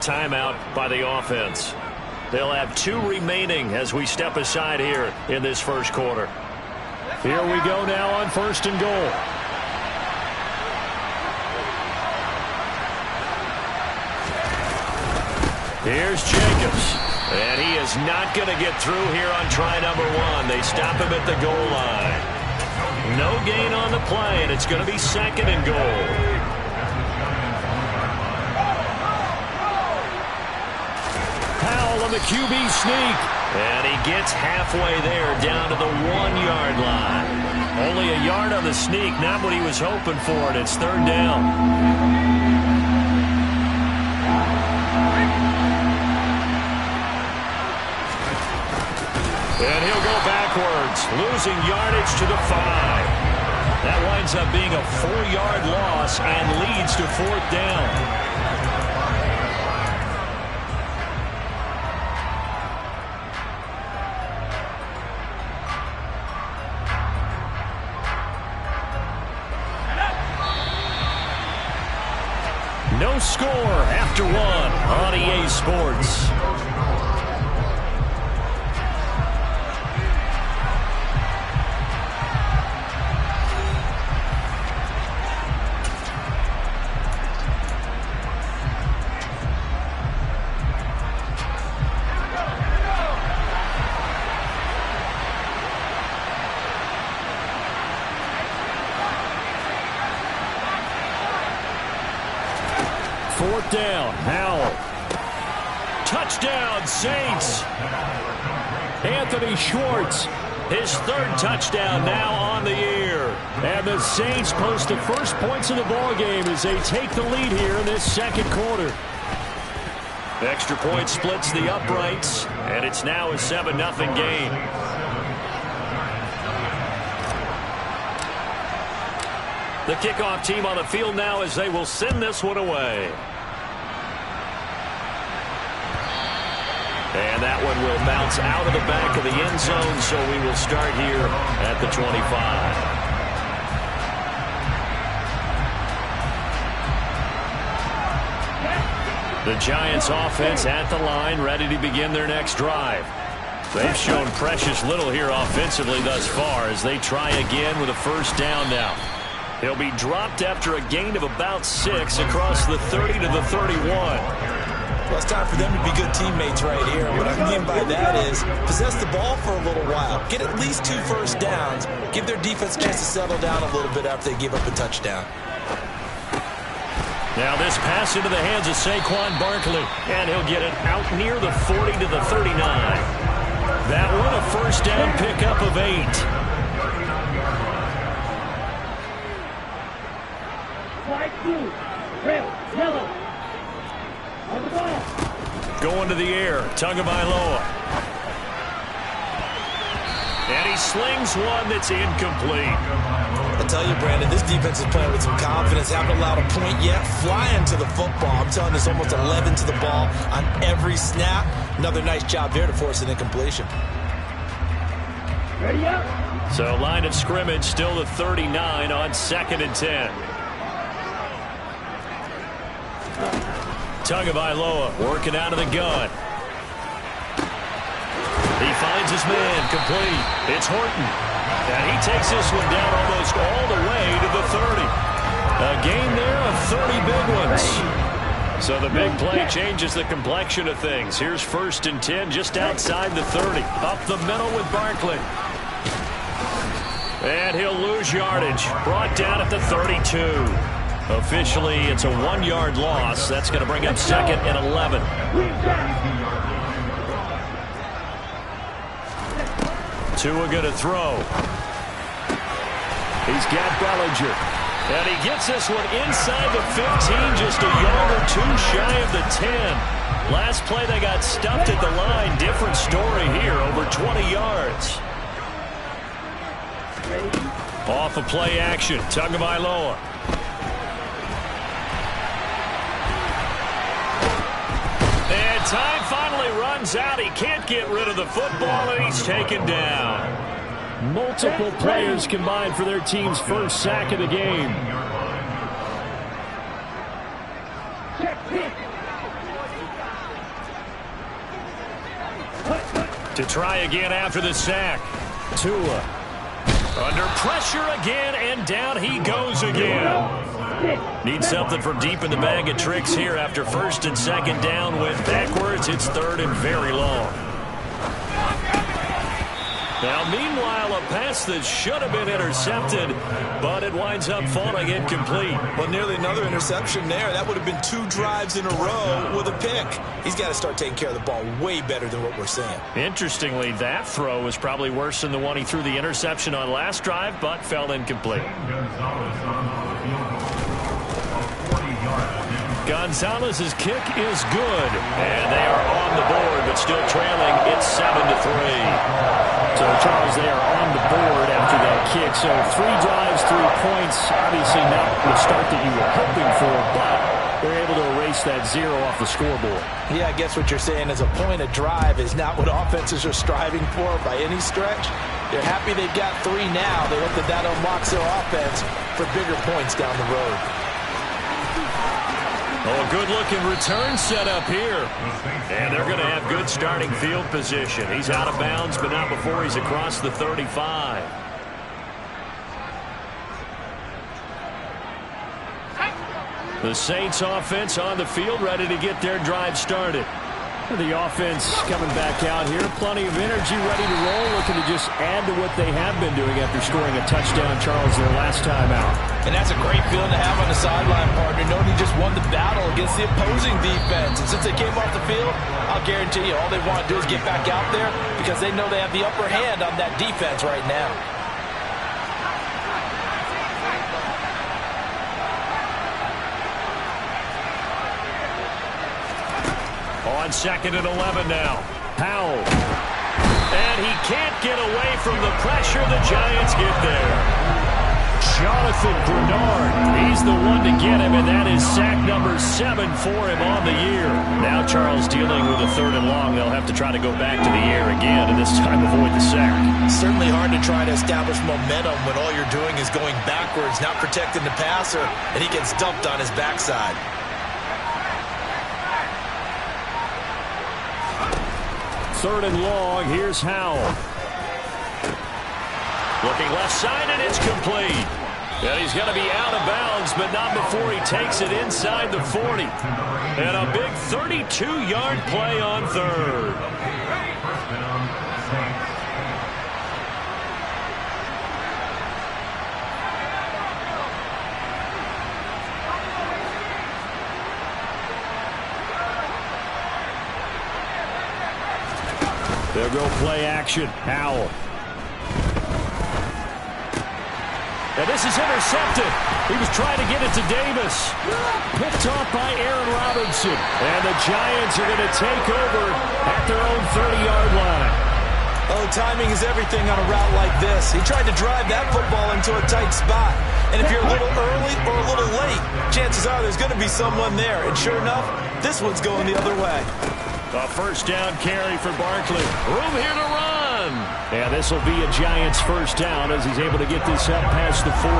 Timeout by the offense. They'll have 2 remaining as we step aside here in this first quarter. Here we go now on 1st and goal. Here's Jacobs. And he is not going to get through here on try number 1. They stop him at the goal line. No gain on the play, and it's going to be 2nd and goal. Powell on the QB sneak. And he gets halfway there down to the 1-yard line. Only a yard on the sneak, not what he was hoping for, and it's 3rd down. And he'll go backwards, losing yardage to the 5. That winds up being a 4-yard loss and leads to 4th down. No score after 1 on EA Sports. Down, Howell. Touchdown, Saints. Anthony Schwartz, his 3rd touchdown now on the year. And the Saints post the first points of the ballgame as they take the lead here in this 2nd quarter. Extra point splits the uprights, and it's now a 7-0 game. The kickoff team on the field now as they will send this one away. And that one will bounce out of the back of the end zone, so we will start here at the 25. The Giants offense at the line, ready to begin their next drive. They've shown precious little here offensively thus far as they try again with a 1st down now. He'll be dropped after a gain of about 6 across the 30 to the 31. Well, it's time for them to be good teammates right here. And what I mean by that is possess the ball for a little while. Get at least 2 first downs. Give their defense a chance to settle down a little bit after they give up a touchdown. Now this pass into the hands of Saquon Barkley. And he'll get it out near the 40 to the 39. That one a 1st down pickup of 8. Yellow. Going to the air, Tagovailoa. And he slings one that's incomplete. I tell you, Brandon, this defense is playing with some confidence. Haven't allowed a point yet. Flying to the football. I'm telling you, it's almost 11 to the ball on every snap. Another nice job there to force an incompletion. Ready up. So line of scrimmage still the 39 on 2nd and 10. Tagovailoa working out of the gun. He finds his man complete. It's Horton. And he takes this one down almost all the way to the 30. A gain there of 30 big ones. So the big play changes the complexion of things. Here's 1st and 10 just outside the 30. Up the middle with Barkley. And he'll lose yardage. Brought down at the 32. Officially, it's a 1-yard loss. That's going to bring up 2nd and 11. Tua going to throw. He's got Bellinger. And he gets this one inside the 15, just a yard or 2 shy of the 10. Last play, they got stuffed at the line. Different story here, over 20 yards. Off of play action, Tagovailoa. And time finally runs out. He can't get rid of the football, and he's taken down. Multiple players combined for their team's first sack of the game. To try again after the sack. Tua. Under pressure again, and down he goes again. Needs something from deep in the bag of tricks here after first and second down. Went backwards. It's third and very long. Now, meanwhile, a pass that should have been intercepted, but it winds up falling incomplete. Well, nearly another interception there. That would have been 2 drives in a row with a pick. He's got to start taking care of the ball way better than what we're seeing. Interestingly, that throw was probably worse than the one he threw the interception on last drive, but fell incomplete. Gonzalez's kick is good, and they are on the board, but still trailing. It's 7-3. So, Charles, they are on the board after that kick. So, 3 drives, 3 points. Obviously not the start that you were hoping for, but they're able to erase that 0 off the scoreboard. Yeah, I guess what you're saying is a point of drive is not what offenses are striving for by any stretch. They're happy they've got 3 now. They hope that unlocks their offense for bigger points down the road. Oh, a good-looking return set up here. And they're going to have good starting field position. He's out of bounds, but not before he's across the 35. The Saints offense on the field, ready to get their drive started. The offense coming back out here. Plenty of energy, ready to roll, looking to just add to what they have been doing after scoring a touchdown, Charles, their last time out. And that's a great feeling to have on the sideline, partner, knowing he just won the battle against the opposing defense. And since they came off the field, I'll guarantee you all they want to do is get back out there because they know they have the upper hand on that defense right now. On 2nd and 11 now. Powell. And he can't get away from the pressure. The Giants get there. Jonathan Bernard. He's the one to get him, and that is sack number 7 for him on the year. Now Charles dealing with a 3rd and long. They'll have to try to go back to the air again, and this time avoid the sack. Certainly hard to try to establish momentum when all you're doing is going backwards, not protecting the passer, and he gets dumped on his backside. 3rd and long. Here's Howell. Looking left side, and it's complete. And he's going to be out of bounds, but not before he takes it inside the 40. And a big 32-yard play on 3rd. They'll go play action. Howell. And this is intercepted. He was trying to get it to Davis. Picked off by Aaron Robinson. And the Giants are going to take over at their own 30-yard line. Oh, timing is everything on a route like this. He tried to drive that football into a tight spot. And if you're a little early or a little late, chances are there's going to be someone there. And sure enough, this one's going the other way. A 1st down carry for Barkley. Room here to run. And this will be a Giants 1st down as he's able to get this up past the 40.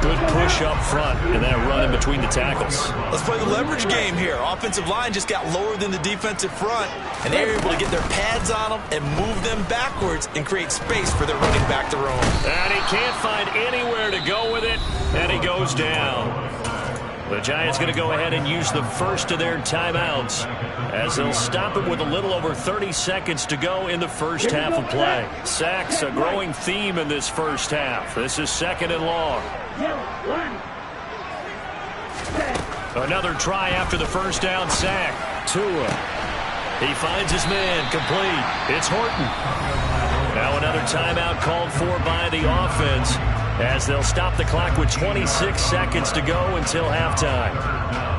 Good push up front and then a run in between the tackles. Let's play the leverage game here. Offensive line just got lower than the defensive front, and they were able to get their pads on them and move them backwards and create space for their running back to roam. And he can't find anywhere to go with it, and he goes down. The Giants going to go ahead and use the first of their timeouts as they'll stop it with a little over 30 seconds to go in the first half of play. Sacks, a growing theme in this first half. This is 2nd and long. Another try after the 1st down sack. Tua. He finds his man, complete. It's Horton. Now another timeout called for by the offense as they'll stop the clock with 26 seconds to go until halftime.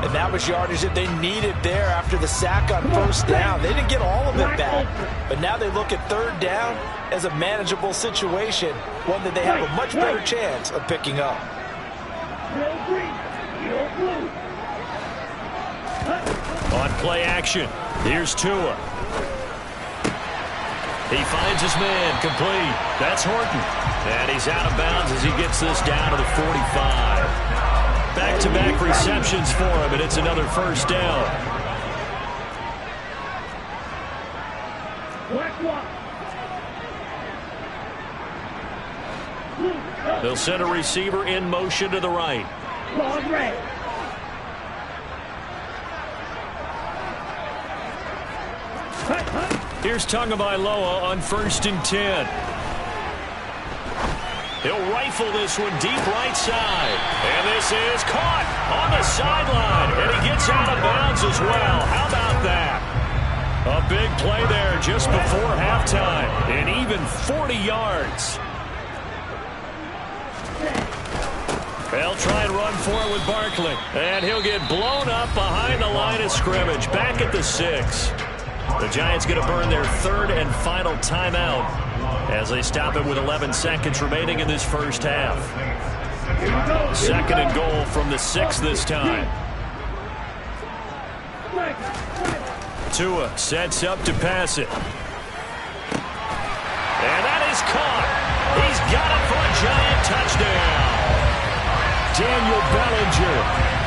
And that was yardage that they needed there after the sack on 1st down. They didn't get all of it back, but now they look at 3rd down as a manageable situation, one that they have a much better chance of picking up. On play action, here's Tua. He finds his man, complete. That's Horton. And he's out of bounds as he gets this down to the 45. Back-to-back receptions for him, and it's another 1st down. They'll send a receiver in motion to the right. Here's Tagovailoa on 1st and 10. He'll rifle this one deep right side. And this is caught on the sideline. And he gets out of bounds as well. How about that? A big play there just before halftime. And even 40 yards. They'll try and run for it with Barkley. And he'll get blown up behind the line of scrimmage. Back at the 6. The Giants going to burn their 3rd and final timeout as they stop it with 11 seconds remaining in this first half. 2nd and goal from the 6 this time. Tua sets up to pass it. And that is caught. He's got it for a Giant touchdown. Daniel Bellinger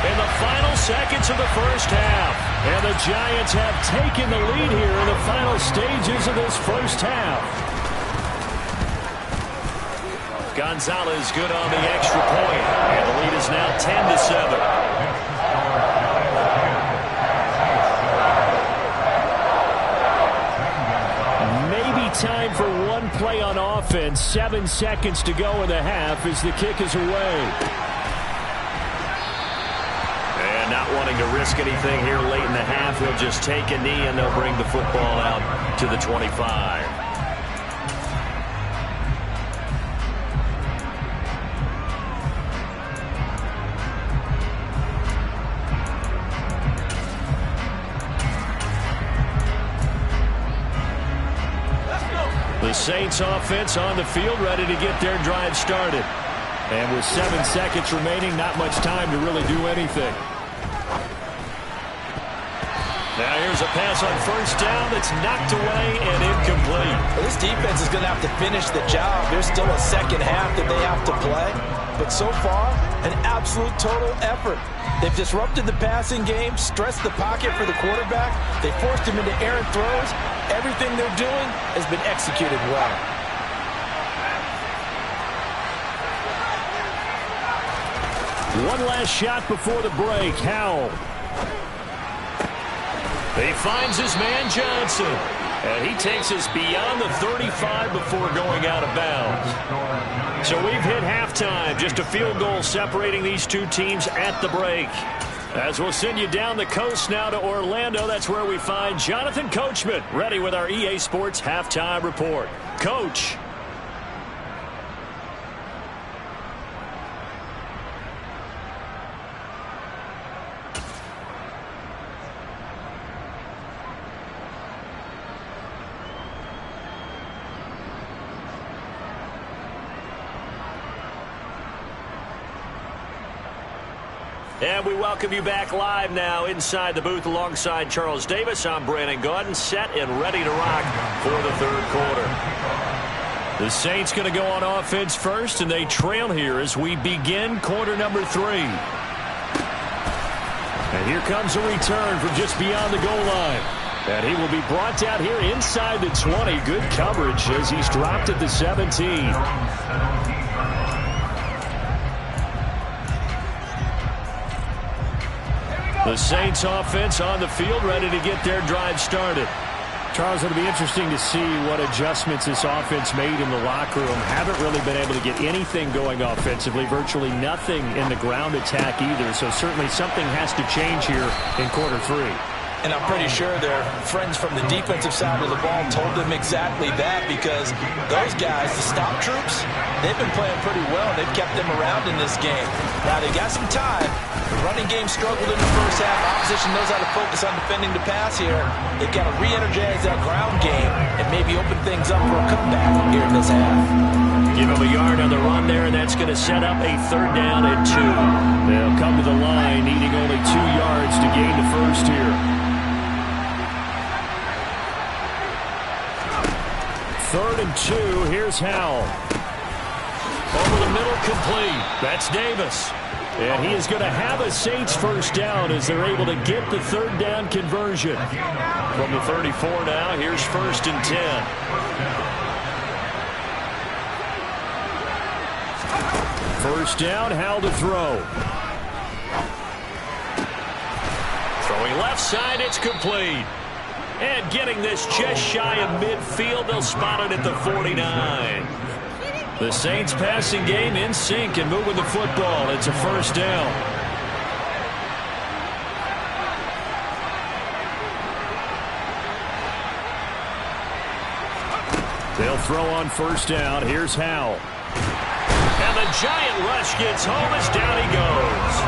in the final seconds of the first half. And the Giants have taken the lead here in the final stages of this first half. Gonzalez good on the extra point. And the lead is now 10-7. Maybe time for one play on offense. 7 seconds to go in the half as the kick is away. And not wanting to risk anything here late in the half, he'll just take a knee and they'll bring the football out to the 25. The Saints offense on the field, ready to get their drive started. And with 7 seconds remaining, not much time to really do anything. Now here's a pass on 1st down that's knocked away and incomplete. Well, this defense is going to have to finish the job. There's still a second half that they have to play. But so far, an absolute total effort. They've disrupted the passing game, stressed the pocket for the quarterback. They forced him into errant throws. Everything they're doing has been executed well. One last shot before the break. Howell. He finds his man Johnson. And he takes us beyond the 35 before going out of bounds. So we've hit halftime. Just a field goal separating these two teams at the break. As we'll send you down the coast now to Orlando, that's where we find Jonathan Coachman, ready with our EA Sports Halftime Report. Coach. And we welcome you back live now inside the booth alongside Charles Davis. I'm Brandon Gaudin, set and ready to rock for the 3rd quarter. The Saints going to go on offense first, and they trail here as we begin quarter number 3. And here comes a return from just beyond the goal line. And he will be brought down here inside the 20. Good coverage as he's dropped at the 17. The Saints offense on the field, ready to get their drive started. Charles, it'll be interesting to see what adjustments this offense made in the locker room. Haven't really been able to get anything going offensively, virtually nothing in the ground attack either. So certainly something has to change here in quarter 3. And I'm pretty sure their friends from the defensive side of the ball told them exactly that, because those guys, the stop troops, they've been playing pretty well. They've kept them around in this game. Now, they got some time. The running game struggled in the first half. Opposition knows how to focus on defending the pass here. They've got to re-energize that ground game and maybe open things up for a comeback here in this half. Give him a yard on the run there, and that's going to set up a 3rd down and 2. They'll come to the line, needing only 2 yards to gain the first here. 3rd and 2. Here's Howell. Over the middle, complete. That's Davis. And he is going to have a Saints first down as they're able to get the third down conversion. From the 34 now, here's 1st and 10. First down, Howell to throw. Throwing left side, it's complete. And getting this just shy of midfield, they'll spot it at the 49. The Saints passing game in sync and moving the football. It's a first down. They'll throw on first down. Here's Howell. And the giant rush gets home as down he goes.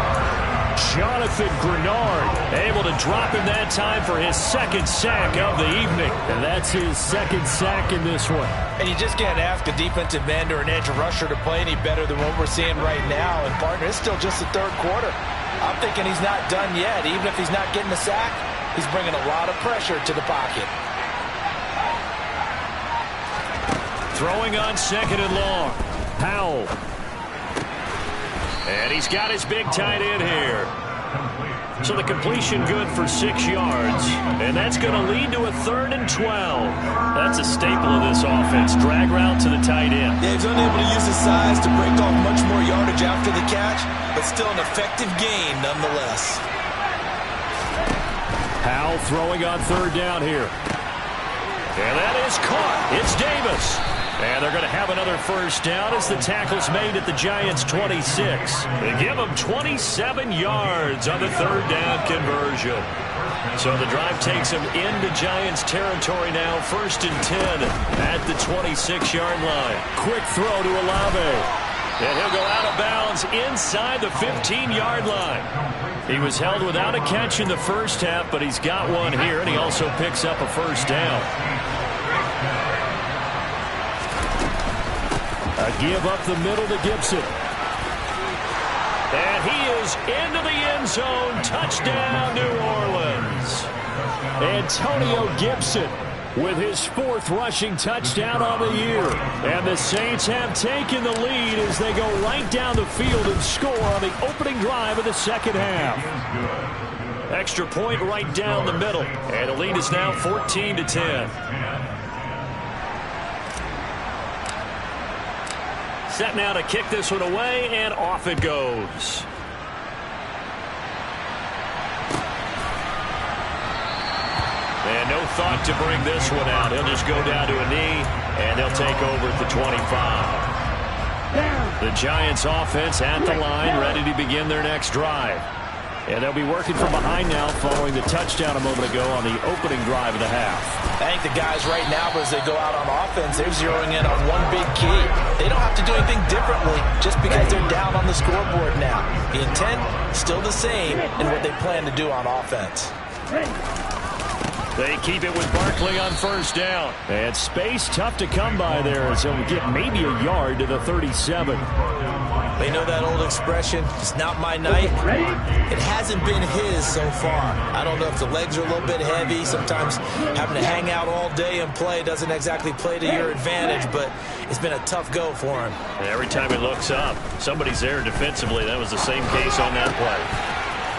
Jonathan Grenard able to drop him that time for his 2nd sack of the evening. And that's his 2nd sack in this one. And you just can't ask a defensive end or an edge rusher to play any better than what we're seeing right now. And, partner, it's still just the 3rd quarter. I'm thinking he's not done yet. Even if he's not getting a sack, he's bringing a lot of pressure to the pocket. Throwing on 2nd and long. Howell. And he's got his big tight end here. So the completion good for 6 yards. And that's going to lead to a 3rd and 12. That's a staple of this offense. Drag route to the tight end. Yeah, he's unable to use his size to break off much more yardage after the catch, but still an effective gain nonetheless. Howell throwing on 3rd down here. And that is caught. It's Davis. And they're going to have another first down as the tackle's made at the Giants' 26. They give them 27 yards on the 3rd down conversion. So the drive takes them into Giants territory now, 1st and 10 at the 26-yard line. Quick throw to Olave. And he'll go out of bounds inside the 15-yard line. He was held without a catch in the first half, but he's got one here, and he also picks up a first down. A give up the middle to Gibson. And he is into the end zone. Touchdown, New Orleans. Antonio Gibson with his 4th rushing touchdown on the year. And the Saints have taken the lead as they go right down the field and score on the opening drive of the 2nd half. Extra point right down the middle. And the lead is now 14-10. Set now to kick this one away, and off it goes. And no thought to bring this one out. He'll just go down to a knee, and they'll take over at the 25. The Giants offense at the line, ready to begin their next drive. And they'll be working from behind now following the touchdown a moment ago on the opening drive of the half. I think the guys right now, as they go out on offense, they're zeroing in on one big key. They don't have to do anything differently just because they're down on the scoreboard now. The intent still the same in what they plan to do on offense. They keep it with Barkley on first down. And space tough to come by there as he'll get maybe a yard to the 37. They know that old expression, it's not my night. It hasn't been his so far. I don't know if the legs are a little bit heavy. Sometimes having to hang out all day and play doesn't exactly play to your advantage, but it's been a tough go for him. And every time he looks up, somebody's there defensively. That was the same case on that play.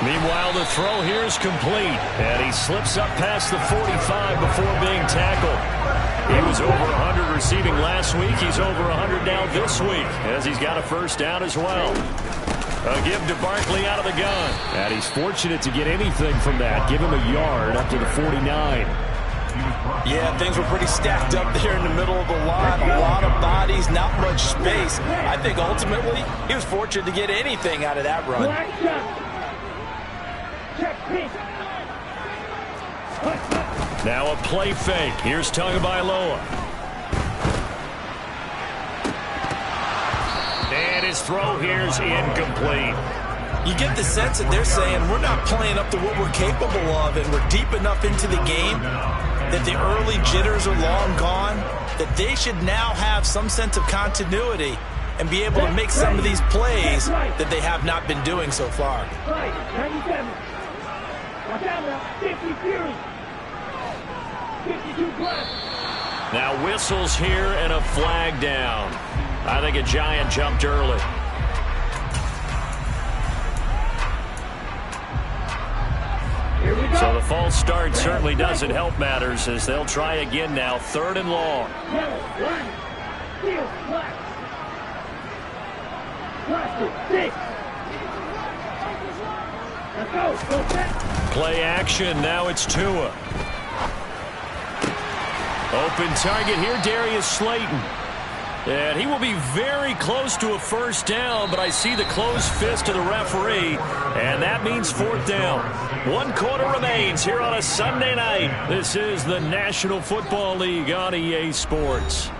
Meanwhile, the throw here is complete, and he slips up past the 45 before being tackled. He was over 100 receiving last week. He's over 100 now this week, as he's got a first down as well. A give to Barkley out of the gun. And he's fortunate to get anything from that. Give him a yard up to the 49. Yeah, things were pretty stacked up there in the middle of the line. A lot of bodies, not much space. I think ultimately he was fortunate to get anything out of that run. Now a play fake. Here's Tagovailoa. And his throw here's incomplete. You get the sense that they're saying we're not playing up to what we're capable of, and we're deep enough into the game that the early jitters are long gone, that they should now have some sense of continuity and be able to make some of these plays that they have not been doing so far. Now whistles here and a flag down. I think a Giant jumped early. So the false start certainly doesn't help matters as they'll try again now. 3rd and long. Play action. Now it's Tua. Open target here, Darius Slayton. And he will be very close to a first down, but I see the closed fist of the referee, and that means 4th down. 1 quarter remains here on a Sunday night. This is the National Football League on EA Sports.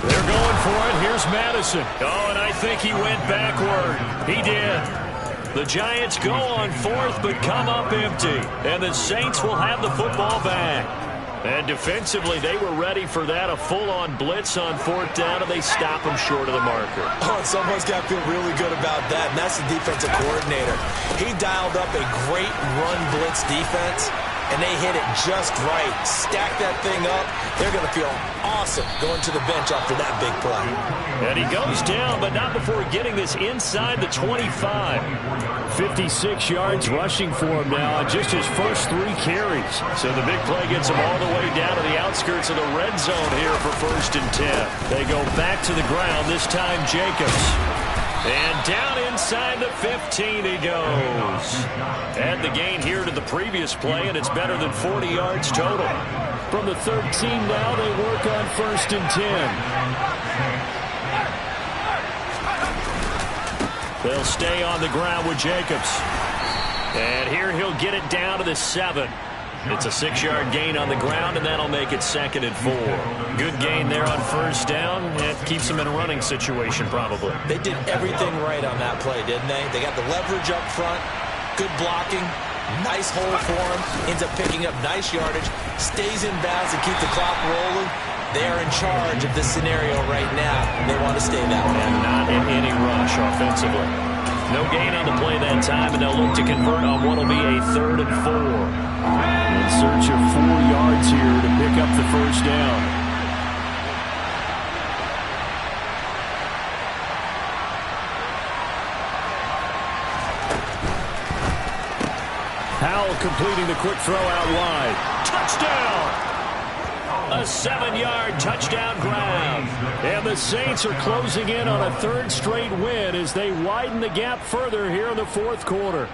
They're going for it. Here's Madison. Oh, and I think he went backward. He did. The Giants go on 4th, but come up empty. And the Saints will have the football back. And defensively, they were ready for that. A full-on blitz on 4th down, and they stop them short of the marker. Oh, someone's got to feel really good about that, and that's the defensive coordinator. He dialed up a great run blitz defense, and they hit it just right. Stack that thing up. They're going to feel awesome going to the bench after that big play. And he goes down, but not before getting this inside the 25. 56 yards rushing for him now on just his first 3 carries. So the big play gets him all the way down to the outskirts of the red zone here for 1st and 10. They go back to the ground, this time Jacobs. And down inside the 15 he goes. Add the gain here to the previous play, and it's better than 40 yards total. From the 13 now, they work on 1st and 10. They'll stay on the ground with Jacobs. And here he'll get it down to the 7. It's a 6-yard gain on the ground, and that'll make it 2nd and 4. Good gain there on 1st down. It keeps them in a running situation, probably. They did everything right on that play, didn't they? They got the leverage up front, good blocking, nice hole for him, ends up picking up nice yardage, stays in bounds to keep the clock rolling. They are in charge of this scenario right now. They want to stay that way. And not in any rush offensively. No gain on the play that time, and they'll look to convert on what will be a 3rd and 4. In search of 4 yards here to pick up the first down. Howell completing the quick throw out wide. Touchdown! A 7-yard touchdown grab. And the Saints are closing in on a 3rd straight win as they widen the gap further here in the 4th quarter.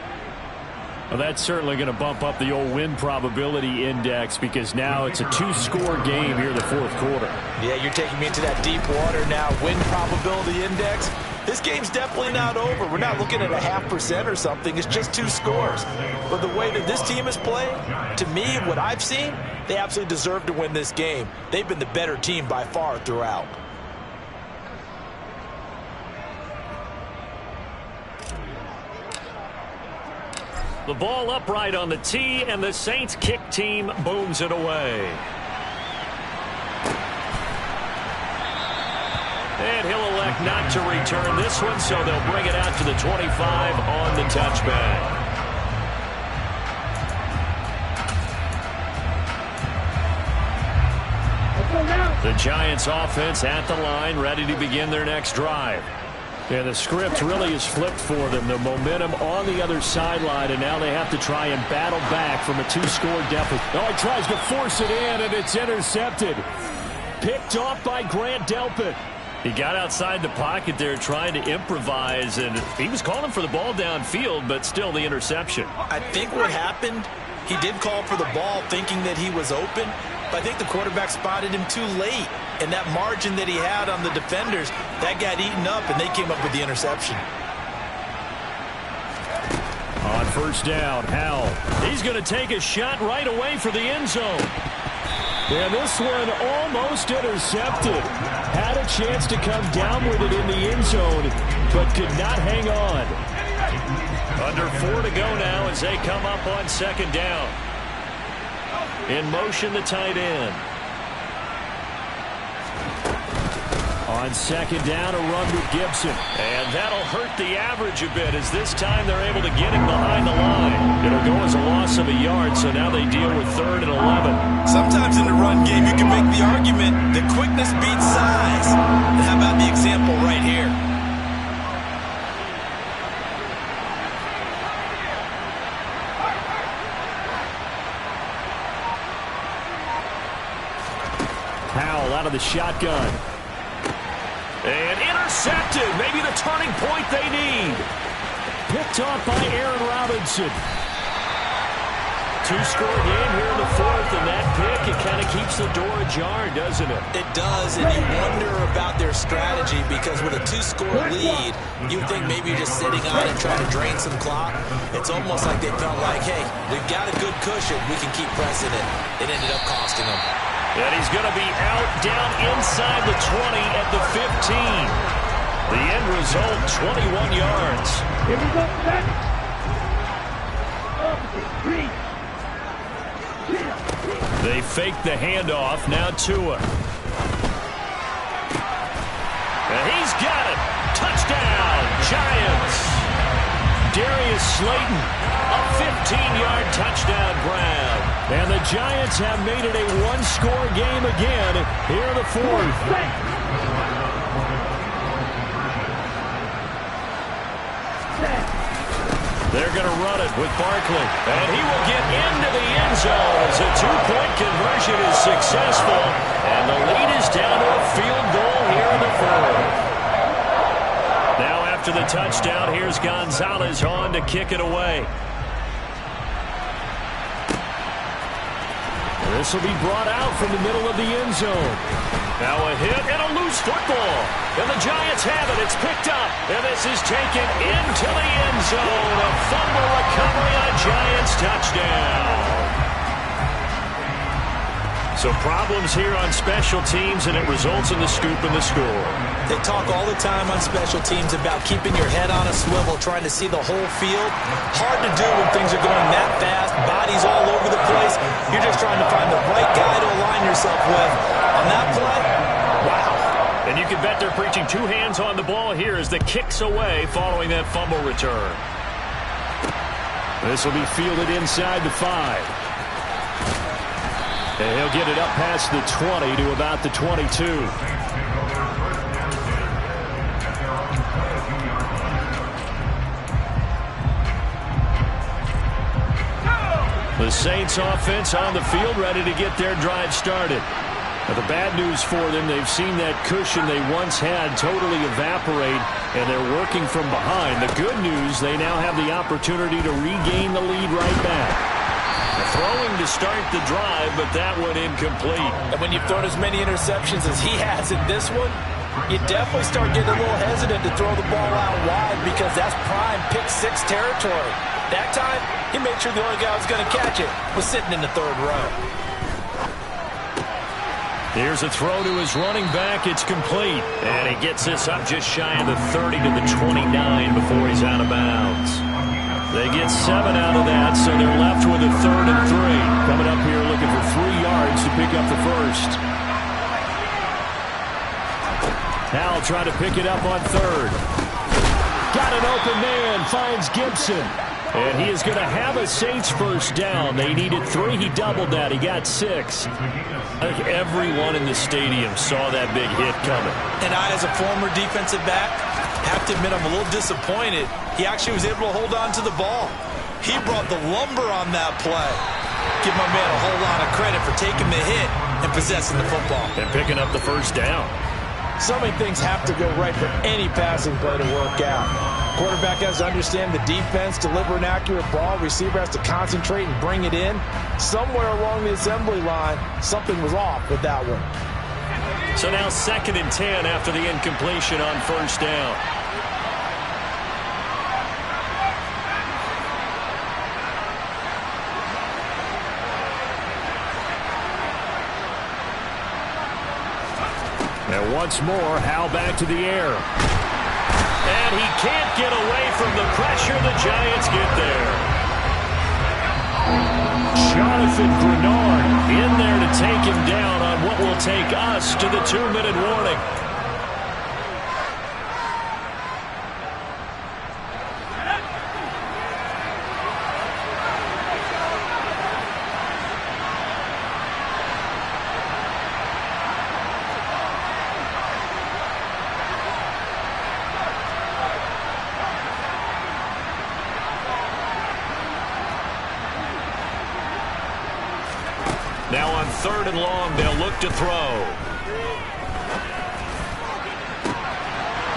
Well, that's certainly going to bump up the old win probability index because now it's a 2-score game here in the 4th quarter. Yeah, you're taking me into that deep water now. Win probability index. This game's definitely not over. We're not looking at a 0.5% or something. It's just 2 scores. But the way that this team is playing, to me, what I've seen, they absolutely deserve to win this game. They've been the better team by far throughout. The ball upright on the tee, and the Saints kick team booms it away. And he'll elect not to return this one, so they'll bring it out to the 25 on the touchback. The Giants offense at the line, ready to begin their next drive. And the script really is flipped for them. The momentum on the other sideline, and now they have to try and battle back from a 2-score deficit. Oh, he tries to force it in, and it's intercepted. Picked off by Grant Delpit. He got outside the pocket there trying to improvise, and he was calling for the ball downfield, but still the interception. I think what happened, he did call for the ball thinking that he was open, but I think the quarterback spotted him too late. And that margin that he had on the defenders, that got eaten up, and they came up with the interception. On first down, Howell. He's going to take a shot right away for the end zone. And this one almost intercepted. Had a chance to come down with it in the end zone, but could not hang on. Under 4 to go now as they come up on second down. In motion, the tight end. On second down, a run with Gibson. And that'll hurt the average a bit as this time they're able to get him behind the line. It'll go as a loss of a yard, so now they deal with 3rd and 11. Sometimes in the run game, you can make the argument that quickness beats size. And how about the example right here? Powell out of the shotgun. And intercepted. Maybe the turning point they need. Picked off by Aaron Robinson. 2-score game here in the 4th, and that pick, it kind of keeps the door ajar, doesn't it? It does, and you wonder about their strategy because with a 2-score lead, you think maybe you're just sitting on it trying to drain some clock. It's almost like they felt like, hey, we've got a good cushion. We can keep pressing it. It ended up costing them. And he's going to be out down inside the 20 at the 15. The end result, 21 yards. Here we go, back. They fake the handoff, now Tua. And he's got it. Touchdown, Giants. Darius Slayton, a 15-yard touchdown grab. And the Giants have made it a 1-score game again here in the 4th. They're going to run it with Barkley. And he will get into the end zone as a 2-point conversion is successful. And the lead is down to a field goal here in the 4th. Now after the touchdown, here's Gonzalez on to kick it away. This will be brought out from the middle of the end zone. Now a hit and a loose football. And the Giants have it. It's picked up. And this is taken into the end zone. A fumble recovery on Giants touchdown. So problems here on special teams, and it results in the scoop and the score. They talk all the time on special teams about keeping your head on a swivel, trying to see the whole field. Hard to do when things are going that fast, bodies all over the place. You're just trying to find the right guy to align yourself with. On that play, wow. And you can bet they're preaching 2 hands on the ball here as the kick's away following that fumble return. This will be fielded inside the 5. And he'll get it up past the 20 to about the 22. The Saints offense on the field ready to get their drive started. Now the bad news for them, they've seen that cushion they once had totally evaporate, and they're working from behind. The good news, they now have the opportunity to regain the lead right back. Throwing to start the drive, but that one incomplete. And when you've thrown as many interceptions as he has in this one, you definitely start getting a little hesitant to throw the ball out wide because that's prime pick-6 territory. That time, he made sure the only guy who was going to catch it was sitting in the 3rd row. Here's a throw to his running back. It's complete. And he gets this up just shy of the 30 to the 29 before he's out of bounds. They get 7 out of that, so they're left with a 3rd and 3. Coming up here looking for 3 yards to pick up the first. Now try to pick it up on 3rd. Got an open man, finds Gibson. And he is going to have a Saints first down. They needed 3. He doubled that. He got 6. I think everyone in the stadium saw that big hit coming. And I, as a former defensive back, have to admit I'm a little disappointed. He actually was able to hold on to the ball. He brought the lumber on that play. Give my man a whole lot of credit for taking the hit and possessing the football. And picking up the first down. So many things have to go right for any passing play to work out. Quarterback has to understand the defense, deliver an accurate ball. Receiver has to concentrate and bring it in. Somewhere along the assembly line, something was off with that one. So now 2nd and 10 after the incompletion on first down. And once more, Hal back to the air. And he can't get away from the pressure. The Giants get there. Jonathan Grenard in there to take him down on what will take us to the 2-minute warning. Now on 3rd and long, they'll look to throw.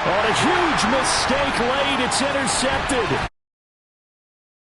On a huge mistake late, it's intercepted.